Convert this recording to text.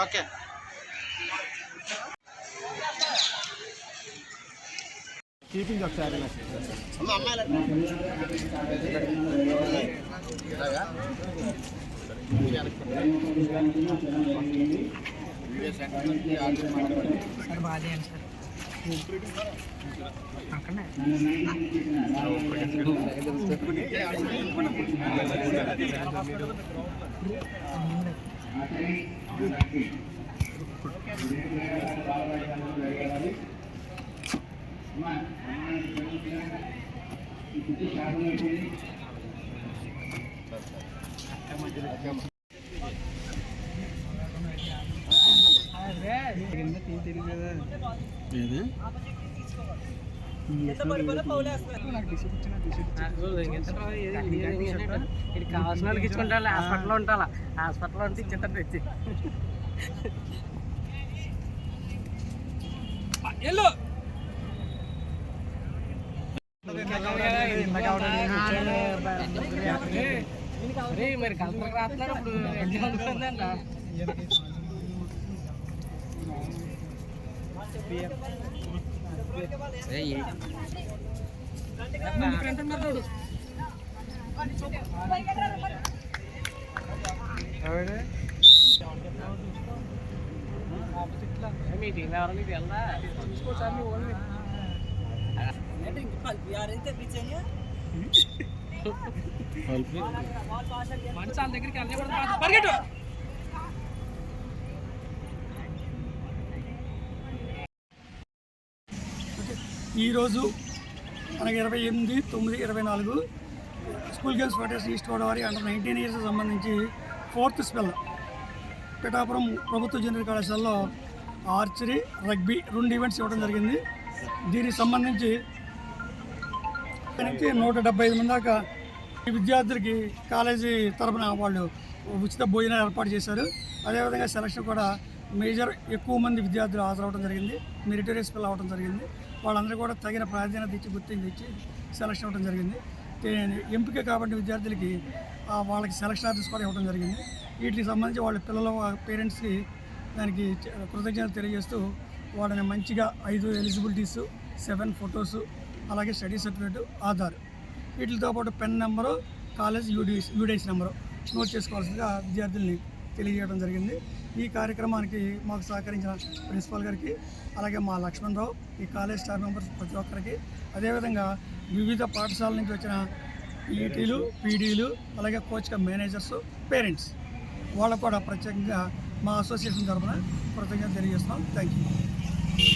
Okay keeping ఒకసారి sir బాగా sir అక్కడనే కావాల్సిన వాళ్ళకి ఇచ్చుకుంటా హాస్పిటల్లో ఉంటాలా హాస్పిటల్లో ఉంటే ఇచ్చేస్తారు తెచ్చి మరి కలెక్టర్ రాస్తున్నారు ఇప్పుడు మీటింగ్ ఎవరు నీకు వెళ్దా చూసుకోసారి మంచాల దగ్గరికి పరిగెట్టు. ఈరోజు మనకి 28/9/24 school games federation east Godavari under 19 years సంబంధించి 4th స్పెల్ పిఠాపురం ప్రభుత్వ జూనియర్ కళాశాలలో ఆర్చరీ రగ్బీ 2 ఈవెంట్స్ ఇవ్వడం జరిగింది. దీనికి సంబంధించి 175 మంది దాకా ఈ విద్యార్థులకి కాలేజీ తరఫున వాళ్ళు ఉచిత భోజనం ఏర్పాటు చేశారు. అదేవిధంగా సెలక్షన్ కూడా మేజర్ ఎక్కువ మంది విద్యార్థులు హాజరవడం జరిగింది. మెరిటోరియస్ పిల్లలు అవ్వడం జరిగింది. వాళ్ళందరూ కూడా తగిన ప్రాధాన్యత ఇచ్చి గుర్తించి ఇచ్చి సెలక్షన్ అవ్వడం జరిగింది. ఎంపిక కాబట్టి విద్యార్థులకి వాళ్ళకి సెలక్షన్ ఆర్డర్స్ కూడా ఇవ్వడం జరిగింది. వీటికి సంబంధించి వాళ్ళ పిల్లల పేరెంట్స్కి దానికి కృతజ్ఞత తెలియజేస్తూ వాళ్ళని మంచిగా 5 ఎలిజిబిలిటీసు, 7 ఫొటోసు, అలాగే స్టడీ సర్టిఫికేట్, ఆధార్, వీటితో పాటు pen number, college UDS number note చేసుకోవాల్సిందిగా విద్యార్థుల్ని తెలియజేయడం జరిగింది. ఈ కార్యక్రమానికి మాకు సహకరించిన ప్రిన్సిపాల్ గారికి, అలాగే మా లక్ష్మణరావు, ఈ కాలేజ్ స్టాఫ్ మెంబర్స్ ప్రతి ఒక్కరికి, అదేవిధంగా వివిధ పాఠశాలల నుంచి వచ్చిన పీఈటీలు, పీడీలు, అలాగే కోచ్ మేనేజర్స్, పేరెంట్స్ వాళ్ళకు కూడా ప్రత్యేకంగా మా అసోసియేషన్ తరఫున కృతజ్ఞత తెలియజేస్తున్నాం. Thank you.